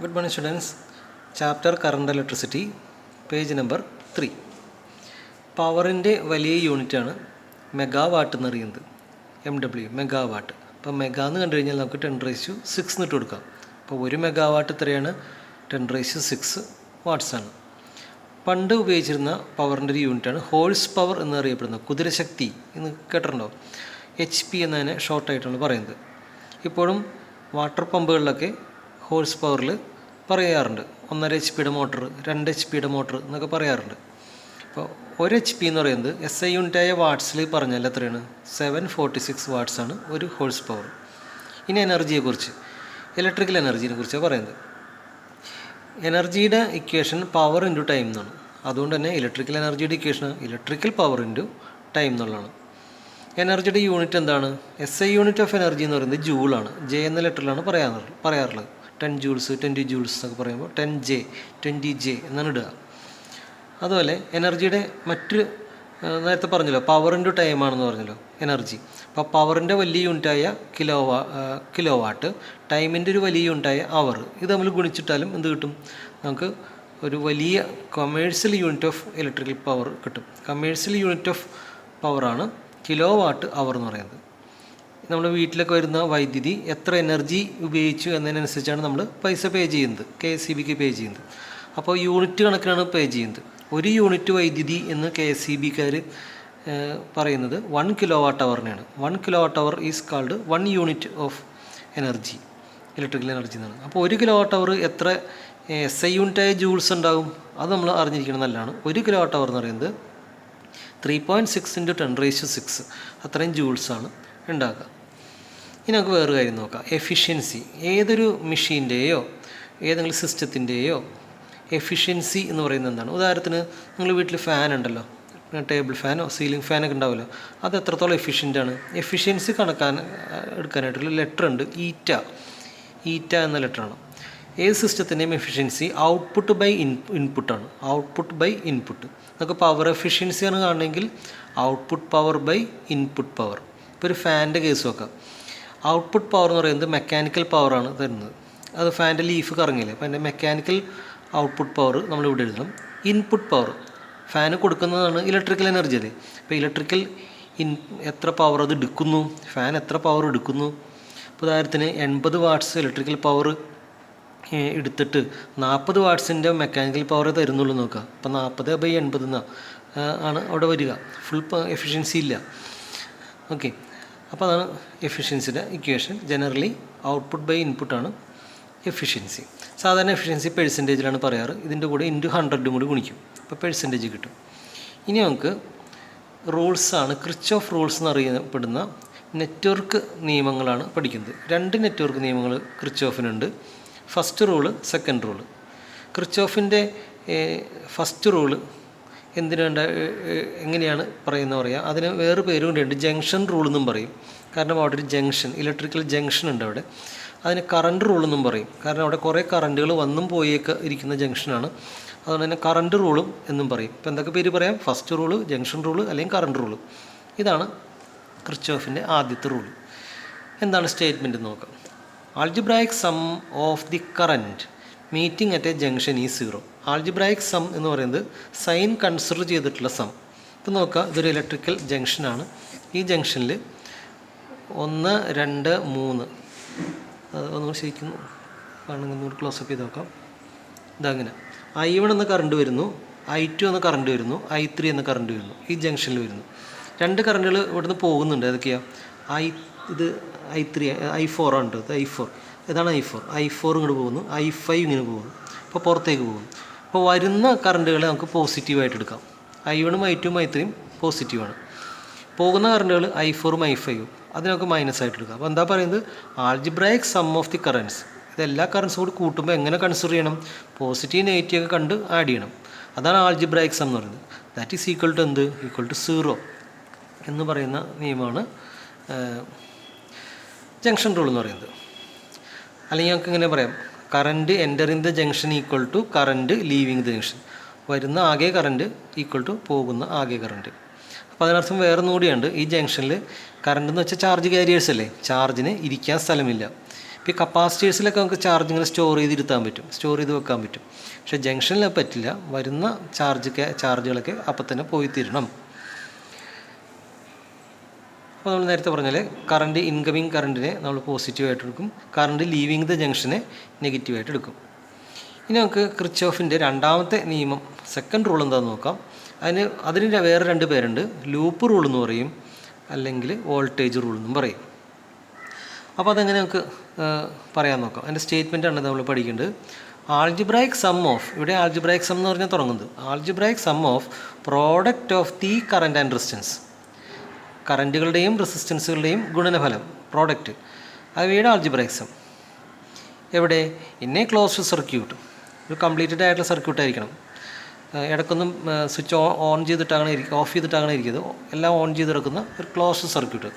Good morning students. Chapter Current Electricity, page number 3. പവറിൻ്റെ വലിയ യൂണിറ്റാണ് megawatt എന്ന് അറിയുന്നത്. MW megawatt. അപ്പോൾ മെഗാ എന്ന് കണ്ടു കഴിഞ്ഞാൽ നമുക്ക് 10⁶6 എന്നിട്ട് കൊടുക്കാം. അപ്പോൾ 1 മെഗാവാട്ട് എത്രയാണ്? 10⁶6 വാട്ട്സാണ്. പണ്ട് ഉപയോഗിച്ചിരുന്ന പവറിൻ്റെ ഒരു യൂണിറ്റാണ് ഹോഴ്സ് പവർ എന്നറിയപ്പെടുന്നത്. കുതിരശക്തി എന്ന് കേട്ടിട്ടുണ്ടോ? HP എന്നതിനെ ഷോർട്ടായിട്ടാണ് പറയുന്നത്. ഇപ്പോഴും വാട്ടർ പമ്പുകളിലൊക്കെ ഹോഴ്സ് പവറിൽ പറയാറുണ്ട്. 1.5 HP മോട്ടർ, 2 HP മോട്ടർ എന്നൊക്കെ പറയാറുണ്ട്. അപ്പോൾ 1 HP എന്ന് പറയുന്നത് SI യൂണിറ്റായ വാട്ട്സിൽ പറഞ്ഞാൽ എത്രയാണ്? 746 വാട്ട്സാണ് ഒരു ഹോഴ്സ് പവർ. ഇനി എനർജിയെക്കുറിച്ച്, ഇലക്ട്രിക്കൽ എനർജിയെ കുറിച്ചാണ് പറയുന്നത്. എനർജിയുടെ ഇക്വേഷൻ പവർ ഇൻറ്റു ടൈം എന്നാണ്. അതുകൊണ്ട് തന്നെ ഇലക്ട്രിക്കൽ എനർജിയുടെ equation electrical power into time എന്നുള്ളതാണ്. എനർജിയുടെ യൂണിറ്റ് എന്താണ്? SI യൂണിറ്റ് ഓഫ് എനർജി എന്ന് പറയുന്നത് ജൂളാണ്. J എന്ന ലെറ്ററിലാണ് പറയാറുള്ളത്. 10 ജൂൾസ്, 20 ജൂൾസ് എന്നൊക്കെ പറയുമ്പോൾ 10J, 20J എന്നാണ് ഇടുക. അതുപോലെ എനർജിയുടെ നേരത്തെ പറഞ്ഞല്ലോ പവർ ഇൻറ്റു ടൈം ആണെന്ന് പറഞ്ഞല്ലോ എനർജി. അപ്പോൾ പവറിൻ്റെ വലിയ യൂണിറ്റായ കിലോ വാട്ട്, ടൈമിൻ്റെ ഒരു വലിയ യൂണിറ്റായ അവർ, ഇത് തമ്മിൽ ഗുണിച്ചിട്ടാലും എന്ത് കിട്ടും? നമുക്ക് ഒരു വലിയ commercial unit of electrical power കിട്ടും. കൊമേഴ്സ്യൽ യൂണിറ്റ് ഓഫ് പവറാണ് കിലോ വാട്ട് അവർ എന്ന് പറയുന്നത്. നമ്മുടെ വീട്ടിലൊക്കെ വരുന്ന വൈദ്യുതി എത്ര എനർജി ഉപയോഗിച്ചു എന്നതിനനുസരിച്ചാണ് നമ്മൾ പൈസ പേ ചെയ്യുന്നത്, KSEBക്ക് പേ ചെയ്യുന്നത്. അപ്പോൾ യൂണിറ്റ് കണക്കിനാണ് പേ ചെയ്യുന്നത്. 1 യൂണിറ്റ് വൈദ്യുതി എന്ന് KSEBക്കാർ പറയുന്നത് 1 കിലോ വാട്ട് അവറിനെയാണ്. 1 kilo watt hour is called 1 unit of energy, electrical energy എന്നാണ്. അപ്പോൾ 1 കിലോ വാട്ട് അവർ എത്ര SI യൂണിറ്റായ ജൂൾസ് ഉണ്ടാകും? അത് നമ്മൾ അറിഞ്ഞിരിക്കണം നല്ലതാണ്. 1 കിലോ വാട്ട് അവർ എന്ന് പറയുന്നത് 3.6 × 10⁶6 അത്രയും ജൂൾസാണ് ഉണ്ടാക്കുക. ഇനി നമുക്ക് വേറൊരു കാര്യം നോക്കാം. എഫിഷ്യൻസി. ഏതൊരു മെഷീൻ്റെയോ ഏതെങ്കിലും സിസ്റ്റത്തിൻ്റെയോ എഫിഷ്യൻസി എന്ന് പറയുന്നത് എന്താണ്? ഉദാഹരണത്തിന് നിങ്ങൾ വീട്ടിൽ ഫാൻ ഉണ്ടല്ലോ, ടേബിൾ ഫാനോ സീലിംഗ് ഫാനൊക്കെ ഉണ്ടാവുമല്ലോ, അത് എത്രത്തോളം എഫിഷ്യൻ്റാണ്? എഫിഷ്യൻസി എടുക്കാനായിട്ടുള്ള ലെറ്റർ ഉണ്ട്, ഈറ്റ എന്ന ലെറ്ററാണ്. ഏത് സിസ്റ്റത്തിൻ്റെയും എഫിഷ്യൻസി ഔട്ട്പുട്ട് ബൈ ഇൻപുട്ടാണ്. Output by input. നമുക്ക് പവർ എഫിഷ്യൻസിയാണ് കാണണമെങ്കിൽ output power by input power. ഇപ്പോൾ ഒരു ഫാനിൻ്റെ കേസ് നോക്കാം. ഔട്ട്പുട്ട് പവർ എന്ന് പറയുന്നത് മെക്കാനിക്കൽ പവറാണ് തരുന്നത്. അത് ഫാനിൻ്റെ ലീഫ് കറങ്ങില്ലേ, അപ്പോൾ അതിൻ്റെ മെക്കാനിക്കൽ ഔട്ട്പുട്ട് പവർ നമ്മളിവിടെ എഴുതണം. ഇൻപുട്ട് പവർ ഫാന് കൊടുക്കുന്നതാണ് ഇലക്ട്രിക്കൽ എനർജി അല്ലേ. അപ്പോൾ ഇലക്ട്രിക്കൽ എത്ര പവർ അത് എടുക്കുന്നു, ഫാൻ എത്ര പവർ എടുക്കുന്നു. ഇപ്പോൾ ഉദാഹരണത്തിന് 80 വാട്ട്സ് ഇലക്ട്രിക്കൽ പവർ എടുത്തിട്ട് 40 വാട്ട്സിൻ്റെ മെക്കാനിക്കൽ പവർ തരുന്നുള്ളൂ നോക്കുക. അപ്പോൾ 40/80 ആണ് അവിടെ വരിക. ഫുൾ എഫിഷ്യൻസി ഇല്ല. ഓക്കെ, അപ്പോൾ അതാണ് എഫിഷ്യൻസിയുടെ ഇക്വേഷൻ. ജനറലി ഔട്ട്പുട്ട് ബൈ ഇൻപുട്ടാണ് എഫിഷ്യൻസി. സാധാരണ എഫിഷ്യൻസി പെർസെൻറ്റേജിലാണ് പറയാറ്. ഇതിൻ്റെ കൂടെ ഇൻറ്റു 100 കൂടി ഗുണിക്കും, അപ്പോൾ പെർസെൻറ്റേജ് കിട്ടും. ഇനി നമുക്ക് റൂൾസാണ്, ക്രിച്ച്ഓഫ് റൂൾസ് എന്നറിയപ്പെടുന്ന നെറ്റ്വർക്ക് നിയമങ്ങളാണ് പഠിക്കുന്നത്. 2 നെറ്റ്വർക്ക് നിയമങ്ങൾ ക്രിച്ച്ഓഫിനുണ്ട്. First rule, second rule. ക്രിച്ച്ഓഫിൻ്റെ ഫസ്റ്റ് റൂള് എങ്ങനെയാണ് പറയുക? അതിന് വേറെ പേരും കൂടിയുണ്ട്, ജംഗ്ഷൻ റൂൾ എന്നും പറയും. കാരണം അവിടെ ഒരു ജംഗ്ഷൻ, ഇലക്ട്രിക്കൽ ജംഗ്ഷൻ ഉണ്ട് അവിടെ. അതിന് കറണ്ട് റൂൾ എന്നും പറയും. കാരണം അവിടെ കുറേ കറണ്ടുകൾ വന്നും പോയൊക്കെ ഇരിക്കുന്ന ജംഗ്ഷനാണ്. അതുകൊണ്ട് തന്നെ കറണ്ട് റൂളും എന്നും പറയും. ഇപ്പോൾ എന്തൊക്കെ പേര് പറയാം? ഫസ്റ്റ് റൂള്, ജംഗ്ഷൻ റൂള്, അല്ലെങ്കിൽ കറണ്ട് റൂള്. ഇതാണ് ക്രിച്ച്ഓഫിൻ്റെ ആദ്യത്തെ റൂള്. എന്താണ് സ്റ്റേറ്റ്മെൻറ്റ് നോക്കാം. Algebraic sum of the current meeting at a junction is 0. Algebraic sum എന്ന് പറയുന്നത് സൈൻ കൺസിഡർ ചെയ്തിട്ടുള്ള സം. ഇപ്പം നോക്കുക, ഇതൊരു ഇലക്ട്രിക്കൽ ജംഗ്ഷനാണ്. ഈ ജംഗ്ഷനിൽ 1, 2, 3 ഒന്നുകൂടി ശരിക്കും കാണുന്ന ക്ലോസപ്പ് ചെയ്ത് നോക്കാം. ഇതങ്ങനെ I1 എന്ന കറണ്ട് വരുന്നു, I2 എന്ന കറണ്ട് വരുന്നു, I3 എന്ന കറണ്ട് വരുന്നു. ഈ ജംഗ്ഷനിൽ വരുന്നു 2 കറണ്ടുകൾ ഇവിടുന്ന് പോകുന്നുണ്ട്. ഏതൊക്കെയാണ്? ഇത് I3, I4 ആണ്. ഇത് I4, ഇതാണ് I4 ഇങ്ങോട്ട് പോകുന്നു, I5 ഇങ്ങനെ പോകുന്നു. അപ്പോൾ പുറത്തേക്ക് പോകുന്നു. അപ്പോൾ വരുന്ന കറണ്ടുകളെ നമുക്ക് പോസിറ്റീവായിട്ട് എടുക്കാം. I1ഉം I2ഉം I3ഉം പോസിറ്റീവാണ്. പോകുന്ന കറണ്ടുകൾ I4ഉം I5ഉം അതിനൊക്കെ മൈനസായിട്ട് എടുക്കാം. അപ്പോൾ എന്താ പറയുന്നത്? Algebraic sum of the currents. ഇതെല്ലാ കറൻസും കൂടി കൂട്ടുമ്പോൾ എങ്ങനെ കൺസിഡർ ചെയ്യണം? പോസിറ്റീവ് നെഗറ്റീവ് ഒക്കെ കണ്ട് ആഡ് ചെയ്യണം. അതാണ് ആൾജിബ്രായിക് സം എന്ന് പറയുന്നത്. ദാറ്റ് ഈസ് ഈക്വൽ ടു എന്ത്? ഈക്വൽ ടു 0 എന്ന് പറയുന്ന നിയമമാണ് ജംഗ്ഷൻ റൂൾ എന്ന് പറയുന്നത്. അല്ലെങ്കിൽ നമുക്ക് ഇങ്ങനെ പറയാം, current entering the junction equal to current leaving the junction. വരുന്ന ആകെ കറണ്ട് ഈക്വൽ ടു പോകുന്ന ആകെ കറണ്ട്. അപ്പോൾ അതിനർത്ഥം വേറെ ഒന്നുകൂടിയുണ്ട്. ഈ ജംഗ്ഷനിൽ കറണ്ട് എന്ന് വെച്ചാൽ ചാർജ് കാരിയേഴ്സ് അല്ലേ, ചാർജിന് ഇരിക്കാൻ സ്ഥലമില്ല. ഇപ്പോൾ ഈ കപ്പാസിറ്റേഴ്സിലൊക്കെ നമുക്ക് ചാർജ് ഇങ്ങനെ സ്റ്റോർ ചെയ്തിരുത്താൻ പറ്റും, സ്റ്റോർ ചെയ്ത് വെക്കാൻ പറ്റും. പക്ഷേ ജംഗ്ഷനിൽ പറ്റില്ല. വരുന്ന ചാർജുകളൊക്കെ അപ്പം തന്നെ പോയി തീരണം. അപ്പോൾ നമ്മൾ നേരത്തെ പറഞ്ഞാൽ കറണ്ട് ഇൻകമിങ് കറണ്ടിനെ നമ്മൾ പോസിറ്റീവായിട്ട് എടുക്കും, കറണ്ട് ലീവിങ് ദ ജംഗ്ഷനെ നെഗറ്റീവായിട്ട് എടുക്കും. ഇനി നമുക്ക് കിർച്ചോഫിൻ്റെ രണ്ടാമത്തെ നിയമം, സെക്കൻഡ് റൂൾ എന്താണെന്ന് നോക്കാം. അതിന് വേറെ രണ്ട് പേരുണ്ട്. ലൂപ്പ് റൂൾ എന്ന് പറയും, അല്ലെങ്കിൽ വോൾട്ടേജ് റൂൾ എന്നും പറയും. അപ്പോൾ അതെങ്ങനെ നമുക്ക് പറയാൻ നോക്കാം. അതിൻ്റെ സ്റ്റേറ്റ്മെൻറ്റാണ് നമ്മൾ പഠിക്കേണ്ടത്. ആൾജിബ്രായിക് സം ഓഫ്, ഇവിടെ ആൾജിബ്രായിക് സം എന്ന് പറഞ്ഞാൽ തുടങ്ങുന്നത്, algebraic sum of product of the current and resistance, കറൻറ്റുകളുടെയും റെസിസ്റ്റൻസുകളുടെയും ഗുണനഫലം, പ്രോഡക്റ്റ്, അവയുടെ ആൾജിബ്രായിക് സം. എവിടെ? ഇൻ എ ക്ലോസ്ഡ് സർക്യൂട്ട്, ഒരു കംപ്ലീറ്റഡ് ആയിട്ടുള്ള സർക്യൂട്ട് ആയിരിക്കണം. ഇടയ്ക്കൊന്നും സ്വിച്ച് ഓൺ ചെയ്തിട്ടാണ് ഓഫ് ചെയ്തിട്ടാണ് ഇരിക്കുന്നത്, എല്ലാം ഓൺ ചെയ്ത് കിടക്കുന്ന ഒരു closed circuit.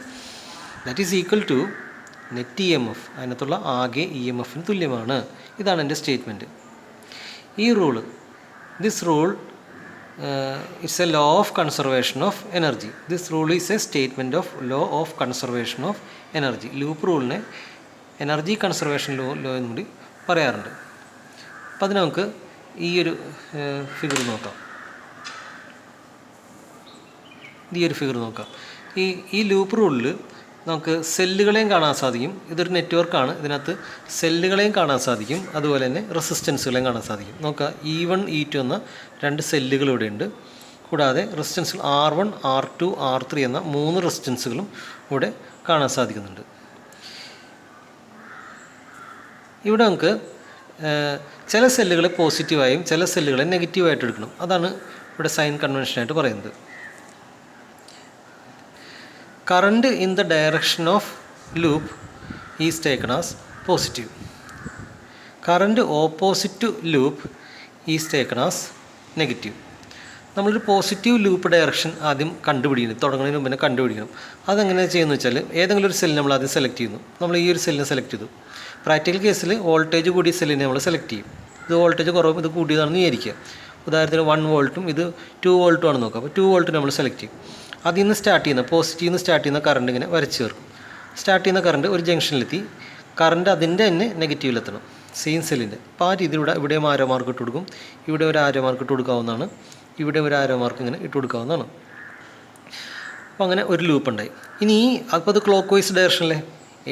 That is equal to net E M F, അതിനകത്തുള്ള ആകെ ഇ എം എഫിന് തുല്യമാണ്. ഇതാണ് എൻ്റെ സ്റ്റേറ്റ്മെൻറ്റ്. ഈ rule, this rule it's a law of conservation of energy. This rule is a statement of law of conservation of energy. Loop റൂളിനെ energy conservation law എന്നും കൂടി പറയാറുണ്ട്. അപ്പോൾ അതിന് നമുക്ക് ഈ ഒരു ഫിഗർ നോക്കാം. ഈ ലൂപ്പ് റൂളിൽ നമുക്ക് സെല്ലുകളെയും കാണാൻ സാധിക്കും. ഇതൊരു നെറ്റ്വർക്കാണ്, ഇതിനകത്ത് സെല്ലുകളെയും കാണാൻ സാധിക്കും, അതുപോലെ തന്നെ റെസിസ്റ്റൻസുകളെയും കാണാൻ സാധിക്കും. നോക്കുക, E1 E2 എന്ന രണ്ട് സെല്ലുകൾ ഇവിടെ ഉണ്ട്. കൂടാതെ റെസിസ്റ്റൻസുകൾ R1 R2 R3 എന്ന 3 റെസിസ്റ്റൻസുകളും ഇവിടെ കാണാൻ സാധിക്കുന്നുണ്ട്. ഇവിടെ നമുക്ക് ചില സെല്ലുകളെ പോസിറ്റീവായും ചില സെല്ലുകളെ നെഗറ്റീവായിട്ട് എടുക്കണം. അതാണ് ഇവിടെ സൈൻ കൺവെൻഷനായിട്ട് പറയുന്നത്. Current in the direction of loop is taken as positive. Current opposite to loop is taken as negative. നമ്മളൊരു പോസിറ്റീവ് ലൂപ്പ് ഡയറക്ഷൻ ആദ്യം കണ്ടുപിടിക്കണം, തുടങ്ങുന്നതിന് മുമ്പ് തന്നെ കണ്ടുപിടിക്കണം. അതെങ്ങനെയാണ് ചെയ്യുന്നത് വെച്ചാൽ, ഏതെങ്കിലും ഒരു സെല്ല് നമ്മൾ ആദ്യം സെലക്ട് ചെയ്യുന്നു. നമ്മൾ ഈ ഒരു സെല്ലിനെ സെലക്ട് ചെയ്തു. പ്രാക്ടിക്കൽ കേസിൽ വോൾട്ടേജ് കൂടിയ സെല്ലിനെ നമ്മൾ സെലക്ട് ചെയ്യും. ഇത് വോൾട്ടേജ് കുറവും ഇത് കൂടിയതാണെന്ന് വിചാരിക്കുക. ഉദാഹരണത്തിന് 1 വോൾട്ടും ഇത് 2 വോൾട്ടും ആണെന്ന് നോക്കാം. അപ്പോൾ 2 വോൾട്ട് നമ്മൾ സെലക്ട് ചെയ്യും. അതിൽ നിന്ന് സ്റ്റാർട്ട് ചെയ്യുന്ന പോസിറ്റീവ് നിന്ന് സ്റ്റാർട്ട് ചെയ്യുന്ന കറണ്ട് ഇങ്ങനെ വരച്ച് ചേർക്കും. സ്റ്റാർട്ട് ചെയ്യുന്ന കറണ്ട് ഒരു ജംഗ്ഷനിലെത്തി, കറണ്ട് അതിൻ്റെ തന്നെ നെഗറ്റീവിലെത്തണം, സെയിം സെല്ലിൻ്റെ. അപ്പോൾ ആ രീതിയിലൂടെ ഇവിടെയും ആരോ മാർക്ക് ഇട്ട് കൊടുക്കും, ഇവിടെ ഒരു ആരോ മാർക്ക് ഇട്ട് കൊടുക്കാവുന്നതാണ്, ഇവിടെ ഒരു ആരോ മാർക്ക് ഇങ്ങനെ ഇട്ട് കൊടുക്കാവുന്നതാണ്. അപ്പോൾ അങ്ങനെ ഒരു ലൂപ്പ് ഉണ്ടായി. ഇനി അപ്പോൾ അത് ക്ലോക്ക് വൈസ് ഡയറക്ഷനിലെ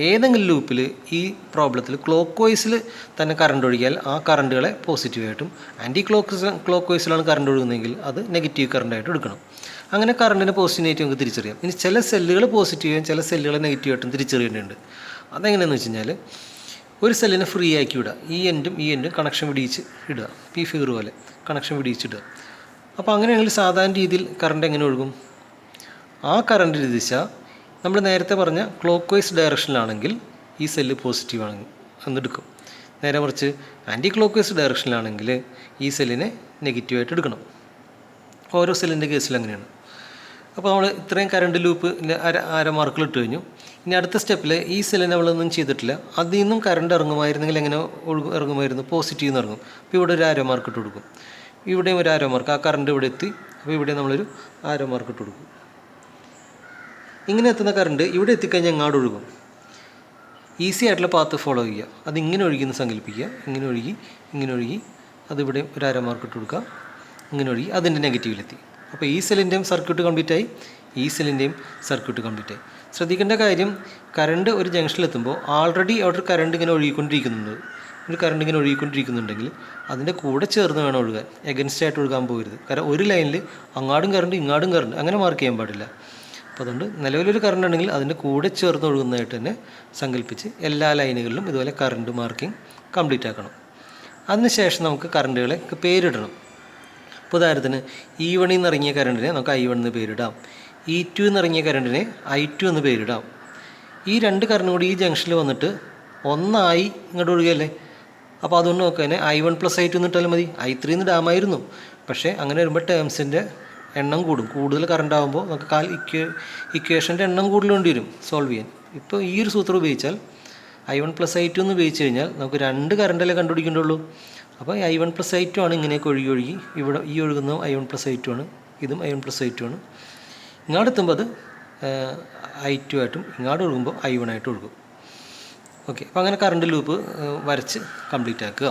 ഏതെങ്കിലും ലൂപ്പിൽ ഈ പ്രോബ്ലത്തിൽ ക്ലോക്ക് വൈസിൽ തന്നെ കറണ്ട് ഒഴുകിയാൽ ആ കറണ്ടുകളെ പോസിറ്റീവായിട്ടും, ആൻറ്റി ക്ലോക്ക് വൈസിലാണ് കറണ്ട് ഒഴുകുന്നതെങ്കിൽ അത് നെഗറ്റീവ് കറണ്ടായിട്ട് എടുക്കണം. അങ്ങനെ കറണ്ടിനെ പോസിറ്റീവ് നെഗറ്റീവ് നമുക്ക് തിരിച്ചറിയാം. ഇനി ചില സെല്ലുകൾ പോസിറ്റീവും ചില സെല്ലുകൾ നെഗറ്റീവായിട്ടും തിരിച്ചറിയേണ്ടതുണ്ട്. അതെങ്ങനെയാണെന്ന് വെച്ച് കഴിഞ്ഞാൽ, ഒരു സെല്ലിനെ ഫ്രീ ആക്കി വിടുക, ഈ എൻഡും കണക്ഷൻ പിടിച്ച് ഇടുക, ഈ ഫിഗർ പോലെ കണക്ഷൻ പിടിച്ചിടുക. അപ്പോൾ അങ്ങനെയാണെങ്കിൽ സാധാരണ രീതിയിൽ കറണ്ട് എങ്ങനെ ഒഴുകും? ആ കറണ്ടിൻ്റെ ദിശ നമ്മൾ നേരത്തെ പറഞ്ഞ ക്ലോക്ക് വൈസ് ഡയറക്ഷനിലാണെങ്കിൽ ഈ സെല്ല് പോസിറ്റീവ് ആണെങ്കിൽ എന്നെടുക്കും. നേരെ മറിച്ച് ആൻറ്റി ക്ലോക്ക് വൈസ് ഡയറക്ഷനിലാണെങ്കിൽ ഈ സെല്ലിനെ നെഗറ്റീവായിട്ട് എടുക്കണം. ഓരോ സെല്ലിൻ്റെ കേസിൽ അങ്ങനെയാണ്. അപ്പോൾ നമ്മൾ ഇത്രയും കറണ്ട് ലൂപ്പിൻ്റെ അര മാർക്കുകൾ ഇട്ട് കഴിഞ്ഞു. ഇനി അടുത്ത സ്റ്റെപ്പിൽ ഈ സെല്ലിനെ നമ്മളൊന്നും ചെയ്തിട്ടില്ല, അതിൽ നിന്നും കറണ്ട് ഇറങ്ങുമായിരുന്നെങ്കിൽ എങ്ങനെ ഇറങ്ങുമായിരുന്നു? പോസിറ്റീവ് നിന്ന് ഇറങ്ങും. അപ്പോൾ ഇവിടെ ഒരു ആരോ മാർക്ക് ഇട്ട് കൊടുക്കും, ഇവിടെയും ഒരു ആരോ മാർക്ക്, ആ കറണ്ട് ഇവിടെ എത്തി, അപ്പോൾ ഇവിടെ നമ്മളൊരു ആരോ മാർക്ക് ഇട്ട് കൊടുക്കും. ഇങ്ങനെ എത്തുന്ന കറണ്ട് ഇവിടെ എത്തിക്കഴിഞ്ഞാൽ എങ്ങാട് ഒഴുകും? ഈസി ആയിട്ടുള്ള പാത്ത് ഫോളോ ചെയ്യുക. അതിങ്ങനെ ഒഴുകിയെന്ന് സങ്കല്പിക്കുക, ഇങ്ങനെ ഒഴുകി അതിവിടെ ഒരു ആരോ മാർക്ക് ഇട്ട് കൊടുക്കുക, ഇങ്ങനെ ഒഴുകി അതിൻ്റെ നെഗറ്റീവിലെത്തി. അപ്പോൾ ഈ സെല്ലിൻ്റെയും സർക്യൂട്ട് കംപ്ലീറ്റായി, ഈ സെല്ലിൻ്റെയും സർക്യൂട്ട് കംപ്ലീറ്റായി. ശ്രദ്ധിക്കേണ്ട കാര്യം, കറണ്ട് ഒരു ജംഗ്ഷനിലെത്തുമ്പോൾ ആൾറെഡി അവിടെ കറണ്ട് ഇങ്ങനെ ഒഴുകിക്കൊണ്ടിരിക്കുന്നുണ്ട്. ഒരു കറണ്ട് ഇങ്ങനെ ഒഴുകിക്കൊണ്ടിരിക്കുന്നുണ്ടെങ്കിൽ അതിൻ്റെ കൂടെ ചേർന്ന് വേണം ഒഴുകാൻ, എഗൻസ്റ്റ് ആയിട്ട് ഒഴുകാൻ പോകരുത്. കാരണം ഒരു ലൈനിൽ അങ്ങാടും കറണ്ട് ഇങ്ങാടും കറണ്ട് അങ്ങനെ മാർക്ക് ചെയ്യാൻ പാടില്ല. അപ്പോൾ അതുകൊണ്ട് നിലവിലൊരു കറണ്ട് ഉണ്ടെങ്കിൽ അതിൻ്റെ കൂടെ ചേർന്ന് ഒഴുകുന്നതായിട്ട് തന്നെ സങ്കല്പിച്ച് എല്ലാ ലൈനുകളിലും ഇതുപോലെ കറണ്ട് മാർക്കിംഗ് കംപ്ലീറ്റ് ആക്കണം. അതിനുശേഷം നമുക്ക് കറണ്ടുകളെ പേരിടണം. ഇപ്പോൾ ഉദാഹരണത്തിന് E1 എന്ന് ഇറങ്ങിയ കറണ്ടിനെ നമുക്ക് I1 എന്ന് പേരിടാം, E2 എന്ന് ഇറങ്ങിയ കറണ്ടിനെ I2 എന്ന് പേരിടാം. ഈ രണ്ട് കറണ്ടും കൂടി ഈ ജംഗ്ഷനിൽ വന്നിട്ട് ഒന്നായി ഇങ്ങോട്ട് ഒഴുകുകയല്ലേ. അപ്പോൾ അതുകൊണ്ട് നോക്കാൻ I1 + I2 എന്ന് ഇട്ടാലും മതി. I3 എന്ന് ഇടാമായിരുന്നു, പക്ഷേ അങ്ങനെ വരുമ്പോൾ ടേംസിൻ്റെ എണ്ണം കൂടും. കൂടുതൽ കറണ്ട് ആകുമ്പോൾ നമുക്ക് ഇക്വേഷൻ്റെ എണ്ണം കൂടുതൽ വേണ്ടി വരും സോൾവ് ചെയ്യാൻ. ഇപ്പോൾ ഈ ഒരു സൂത്രം ഉപയോഗിച്ചാൽ I1 + I2 എന്ന് ഉപയോഗിച്ച് കഴിഞ്ഞാൽ നമുക്ക് രണ്ട് കറണ്ടല്ലേ കണ്ടുപിടിക്കേണ്ടുള്ളൂ. അപ്പോൾ I1 + I2 ആണ് ഇങ്ങനെയൊക്കെ ഒഴുകി ഇവിടെ ഈ ഒഴുകുന്ന I1 + I2 ആണ്, ഇതും I1 + I2 ആണ്. ഇങ്ങോട്ട് എത്തുമ്പോൾ അത് I2 ആയിട്ടും ഇങ്ങോട്ട് ഒഴുകുമ്പോൾ I1 ആയിട്ട് ഒഴുകും. ഓക്കെ, അപ്പോൾ അങ്ങനെ കറണ്ട് ലൂപ്പ് വരച്ച് കംപ്ലീറ്റ് ആക്കുക.